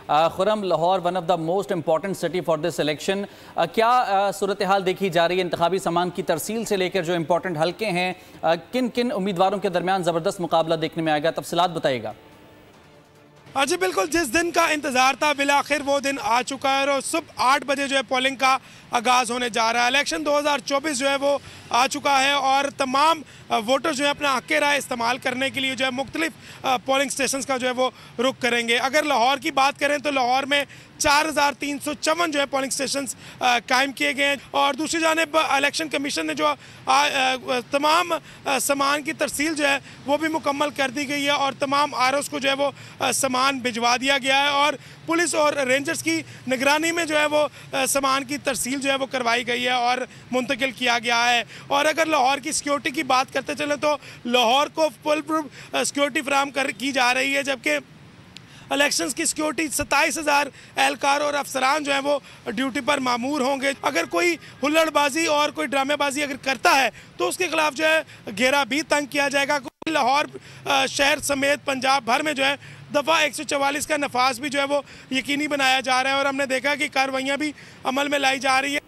Khurram, Lahore one of the most important city for this election, क्या सूरत हाल देखी जा रही है इंतखाबी सामान की तरसील से लेकर जो इंपॉर्टेंट हल्के हैं, किन किन उम्मीदवारों के दरमियान ज़बरदस्त मुकाबला देखने में आएगा, तफसीलात बताइएगा। हाँ जी बिल्कुल, जिस दिन का इंतजार था बिल आखिर वो दिन आ चुका है और सुबह 8 बजे जो है पोलिंग का आगाज़ होने जा रहा है। इलेक्शन 2024 जो है वो आ चुका है और तमाम वोटर जो है अपना हक़ राय इस्तेमाल करने के लिए जो है मुख्तलिफ पोलिंग स्टेशन का जो है वो रुख करेंगे। अगर लाहौर की बात करें तो लाहौर में 4354 जो है पोलिंग स्टेशन कायम किए गए हैं और दूसरी जानिब इलेक्शन कमीशन ने जो तमाम सामान की तरसील जो है वो भी मुकम्मल कर दी गई है और तमाम ROs को जो है वो सामान भिजवा दिया गया है और पुलिस और रेंजर्स की निगरानी में जो है वो सामान की तरसील जो है वो करवाई गई है और मुंतकिल किया गया है। और अगर लाहौर की सिक्योरिटी की बात करते चलें तो लाहौर को फुल प्रूफ सिक्योरिटी फराहम की जा रही है, जबकि इलेक्शंस की सिक्योरिटी 27,000 एहलकार और अफसरान जो हैं वो ड्यूटी पर मामूर होंगे। अगर कोई हुल्लड़बाजी और कोई ड्रामेबाजी अगर करता है तो उसके खिलाफ जो है घेरा भी तंग किया जाएगा। लाहौर शहर समेत पंजाब भर में जो है दफ़ा 144 का नफाज भी जो है वो यकीनी बनाया जा रहा है और हमने देखा कि कार्रवाइयाँ भी अमल में लाई जा रही है।